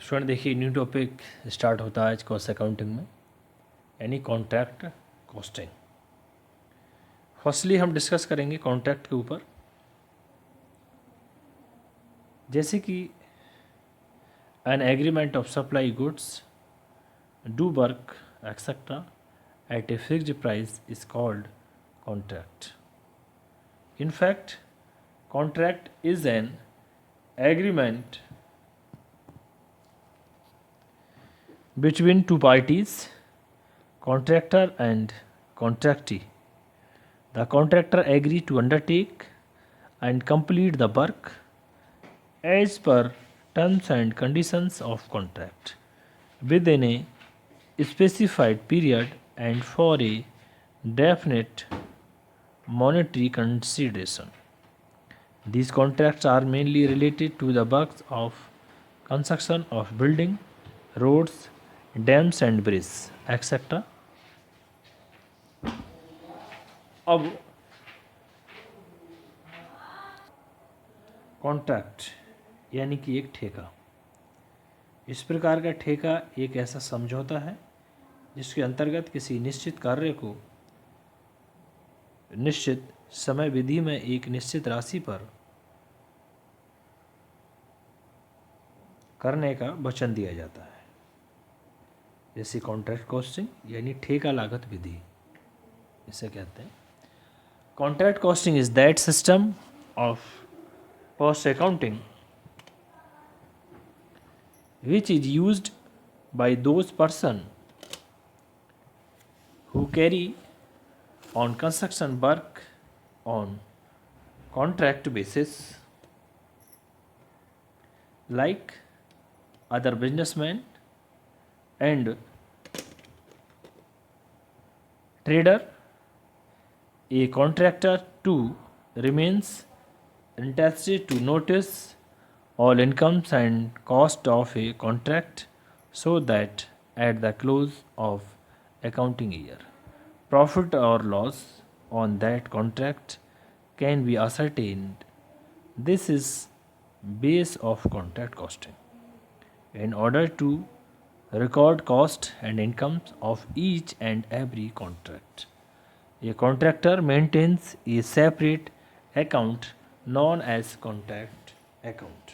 Student देखिए new topic start होता है आज कॉस्ट अकाउंटिंग में, यानी कॉन्ट्रैक्ट कॉस्टिंग। फर्स्टली हम डिस्कस करेंगे कॉन्ट्रैक्ट के ऊपर, जैसे कि an agreement of supply goods do work etcetera at a fixed price is called contract. In fact contract is an agreement between two parties, contractor and contractee. The contractor agree to undertake and complete the work as per terms and conditions of contract within a specified period and for a definite monetary consideration. These contracts are mainly related to the works of construction of building, roads, dams and bridges, etc. अब contract यानी कि एक ठेका। इस प्रकार का ठेका एक ऐसा समझौता है जिसके अंतर्गत किसी निश्चित कार्य को निश्चित समय विधि में एक निश्चित राशि पर करने का वचन दिया जाता है, जैसे कॉन्ट्रैक्ट कॉस्टिंग यानी ठेका लागत विधि इसे कहते हैं। Contract costing is that system of cost accounting which is used by those person who carry on construction work on contract basis, like other businessmen and trader. A contractor too remains entitled to notice all incomes and cost of a contract so that at the close of accounting year profit or loss on that contract can be ascertained. This is base of contract costing. In order to record cost and incomes of each and every contract, a contractor maintains a separate account known as contract account.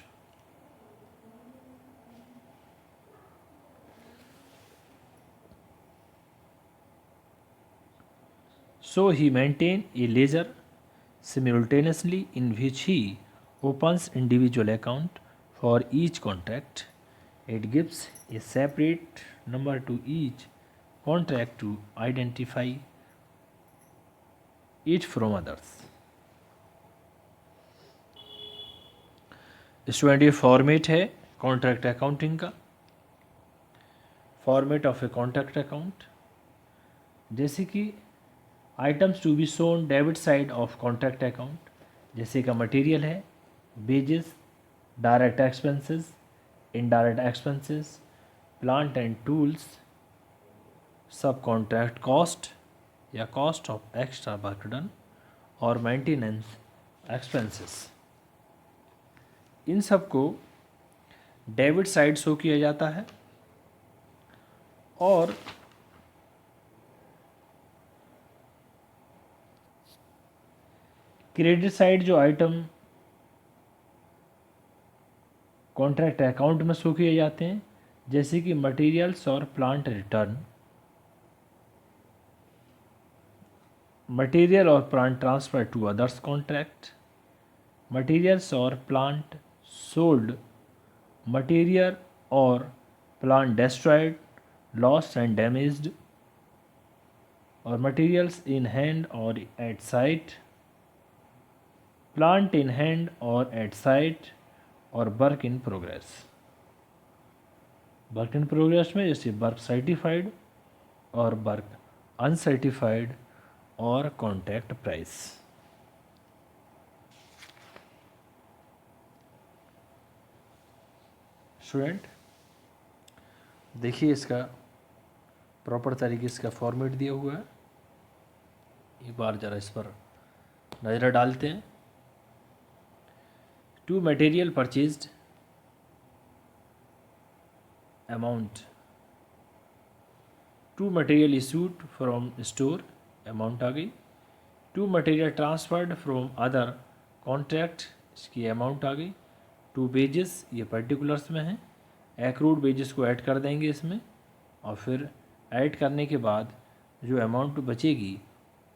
So he maintains a ledger simultaneously in which he opens individual account for each contract. It gives a separate number to each contract to identify it from others. Student ये format है contract accounting का, format of a contract account. जैसे कि items to be shown debit side of contract account, जैसे का material है, wages, direct expenses, indirect expenses, plant and tools, sub contract cost या cost of extra work done और maintenance expenses, इन सब को डेबिट साइड शो किया जाता है। और क्रेडिट साइड जो आइटम कॉन्ट्रैक्ट अकाउंट में शो किए जाते हैं, जैसे कि मटेरियल्स और प्लांट रिटर्न, मटेरियल और plant transfer to others contract, materials और प्लांट सोल्ड, मटेरियल और plant destroyed, lost and damaged, और materials in hand or at site, plant in hand or at site, और work in progress. Work in progress में जैसे work certified और work uncertified और contract price. Student देखिए इसका proper तरीके से इसका फॉर्मेट दिया हुआ है, एक बार ज़रा इस पर नज़र डालते हैं। To material purchased amount, to material issued from store, amount आ गई। To material transferred from other contract, इसकी अमाउंट आ गई। टू वेजेस, ये पर्टिकुलर्स में है, एक्रूड वेजेस को ऐड कर देंगे इसमें, और फिर ऐड करने के बाद जो अमाउंट बचेगी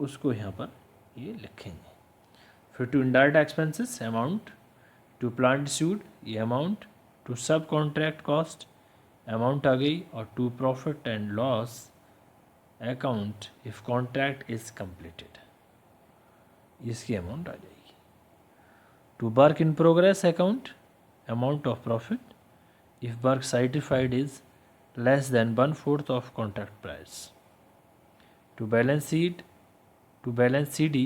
उसको यहाँ पर ये लिखेंगे। फिर to indirect expenses amount, to plant issued ये amount, to sub contract cost amount आ गई, और to profit and loss account if contract is completed, इसकी अमाउंट आ जाएगी। To work in progress account amount of profit if work certified is less than 1/4 of contract price. To balance CD,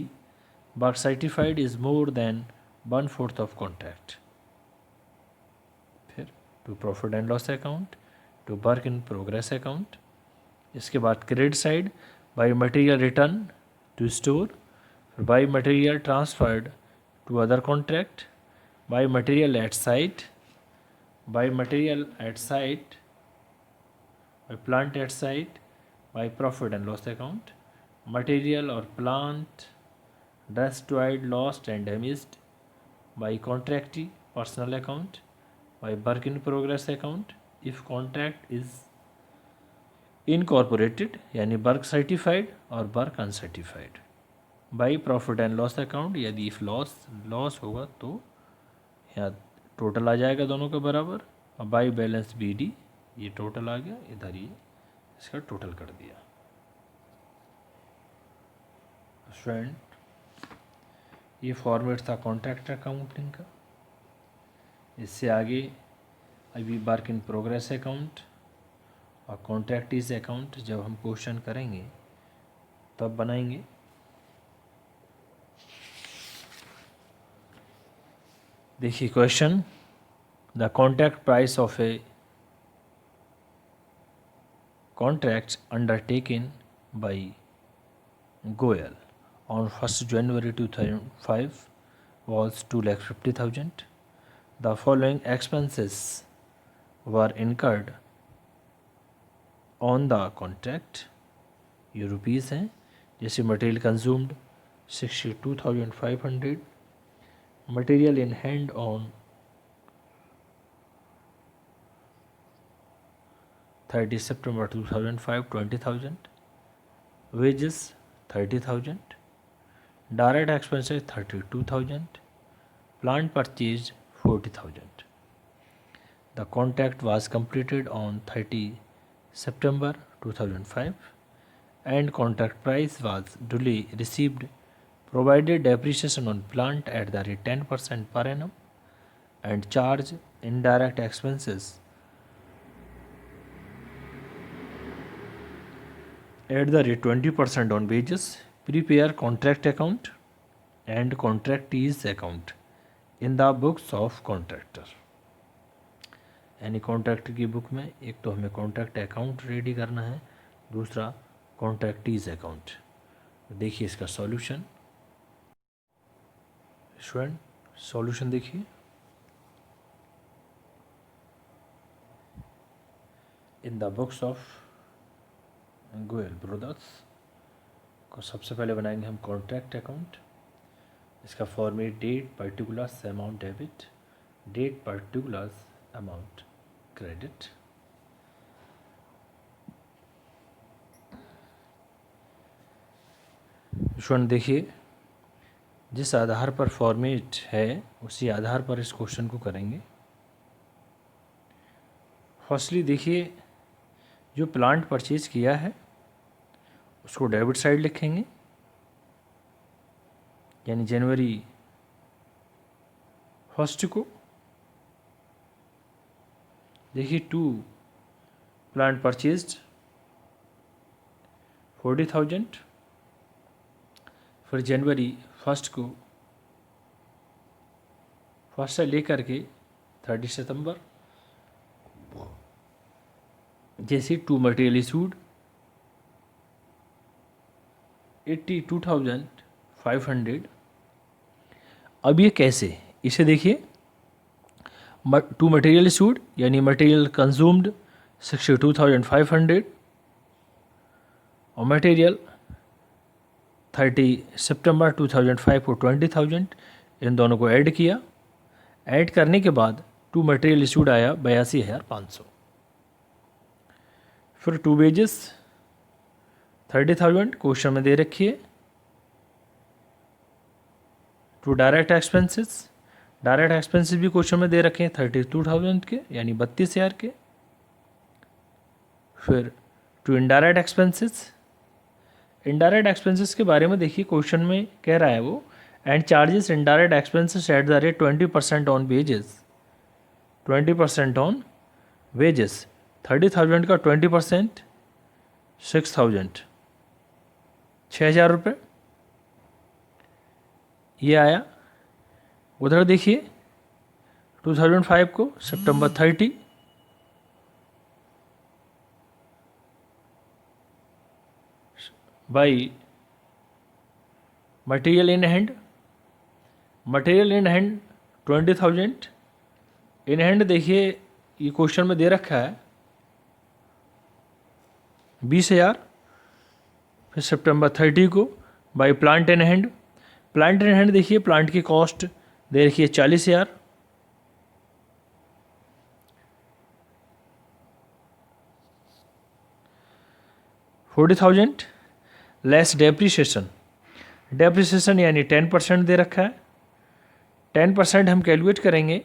work certified is more than 1/4 of contract. फिर to profit and loss account, to work in progress account. इसके बाद credit side, by material return to store, by material transferred to other contract, by material at site, by material at site, by plant at site, by profit and loss account, material or plant destroyed, lost and damaged, by contractee personal account, by work in progress account if contract is incorporated यानी work certified और work uncertified, by profit and loss account यदि if loss होगा तो यहाँ total आ जाएगा दोनों के बराबर, और बाई बैलेंस BD ये टोटल आ गया, इधर ये इसका टोटल कर दिया। स्टूडेंट, ये फॉर्मेट था कॉन्ट्रैक्ट अकाउंटिंग का। इससे आगे अभी वर्क इन प्रोग्रेस अकाउंट और कॉन्ट्रैक्टीज अकाउंट जब हम क्वेश्चन करेंगे तब बनाएंगे। देखिए question, the contract price of A contracts undertaken by Goel on 1st January 2005 was 2,50,000. The following expenses were incurred on the contract. ये रुपीज़ हैं, जैसे material consumed 62,500, material in hand on 30 September 2005 20,000, wages 30,000, direct expenses 32,000, plant purchase 40,000. The contract was completed on 30 September 2005 and contract price was duly received provided depreciation on plant at the rate 10% per annum and charge indirect expenses at the rate 20% on wages. Prepare contract account and contractees account in the books of contractor. यानी contractor की book में एक तो हमें contract account ready करना है, दूसरा कॉन्ट्रैक्टीज account. देखिए इसका सॉल्यूशन। स्टूडेंट सॉल्यूशन देखिए, in the books of Goyal Brothers को सबसे पहले बनाएंगे हम कॉन्ट्रैक्ट अकाउंट। इसका format date particulars amount debit, date particulars amount credit. Student देखिए, जिस आधार पर फॉर्मेट है उसी आधार पर इस क्वेश्चन को करेंगे। फर्स्टली देखिए, जो प्लांट परचेज किया है उसको डेबिट साइड लिखेंगे, यानी जनवरी 1 को। देखिए, टू प्लांट परचेज्ड 40,000, फिर जनवरी 1 को 1 से लेकर के 30 सितंबर जैसे टू मटेरियल इशूड 82,500। अब ये कैसे, इसे देखिए, टू मटेरियल इशूड यानी मटेरियल कंज्यूम्ड 62,500 और मटेरियल 30 सितंबर 2005 को 20,000, इन दोनों को ऐड किया। ऐड करने के बाद टू मटेरियल इशूड आया 82,500। फिर टू वेजेस 30,000 क्वेश्चन में दे रखी है। टू डायरेक्ट एक्सपेंसेस भी क्वेश्चन में दे रखे हैं 32,000 के, यानी 32,000 के। फिर टू इनडायरेक्ट एक्सपेंसेस के बारे में देखिए, क्वेश्चन में कह रहा है वो, and charges indirect expenses at the rate 20% on wages. 20% on wages, 30,000 का 20% 6,000, 6,000 रुपये ये आया। उधर देखिए 2005 को सितंबर 30 by material in hand 20,000 in hand. देखिए ये क्वेश्चन में दे रखा है 20,000। फिर सितंबर 30 को बाई प्लांट इन हैंड देखिए प्लांट की कॉस्ट दे रखी है 40,000। $40,000 लेस डेप्रिसिएशन यानी 10% दे रखा है। 10% हम कैलकुलेट करेंगे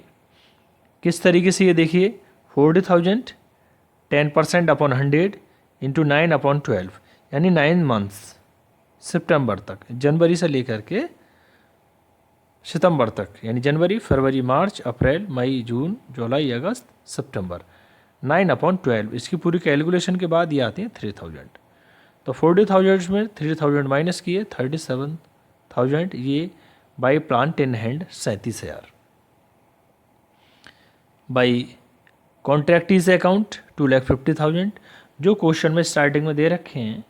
किस तरीके से, ये देखिए 40,000 10% अपॉन 100 इंटू 9 अपॉन 12, यानी 9 मंथ्स सितंबर तक, जनवरी से लेकर के सितंबर तक, यानी जनवरी, फरवरी, मार्च, अप्रैल, मई, जून, जुलाई, अगस्त, सितंबर, 9 अपॉन 12। इसकी पूरी कैलकुलेशन के बाद ये आते हैं 3,000। तो 40,000 में 3,000 माइनस किए 37,000, ये by plant in hand 37,000। By contractees account 2,50,000, जो क्वेश्चन में स्टार्टिंग में दे रखे हैं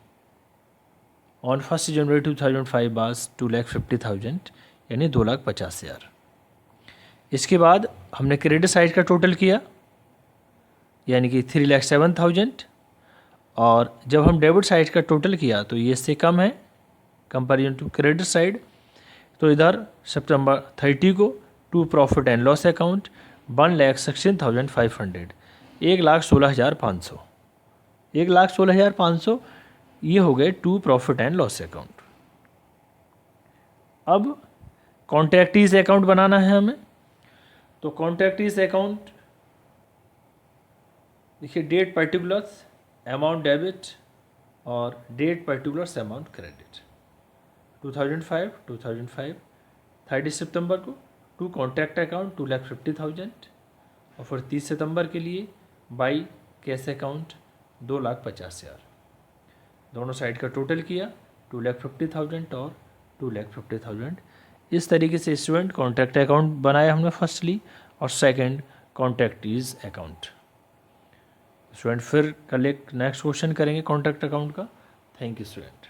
ऑन 1 जनवरी 2005 बास 2,50,000, यानी 2,50,000। इसके बाद हमने क्रेडिट साइड का टोटल किया, यानी कि 3,07,000, और जब हम डेबिट साइड का टोटल किया तो ये इससे कम है कंपेरिजन टू क्रेडिट साइड। तो इधर सितंबर 30 को to profit and loss account 1,16,500, 1,16,500, 1,16,500 ये हो गए to profit and loss account. अब कॉन्ट्रैक्टीज अकाउंट बनाना है हमें। तो कॉन्ट्रैक्टीज अकाउंट देखिए, डेट पर्टिकुलर्स अमाउंट डेबिट और डेट पर्टिकुलर्स अमाउंट क्रेडिट। 2005 30 सितंबर को टू कॉन्ट्रैक्ट अकाउंट 2,50,000, और फिर 30 सितंबर के लिए बाई कैश अकाउंट 2,50,000। दोनों साइड का टोटल किया 2,50,000 और 2,50,000। इस तरीके से स्टूडेंट कॉन्ट्रैक्ट अकाउंट बनाया हमने फर्स्टली, और सेकंड कॉन्ट्रैक्टीज अकाउंट। स्टूडेंट फिर कल एक नेक्स्ट क्वेश्चन करेंगे कॉन्ट्रैक्ट अकाउंट का। Thank you student.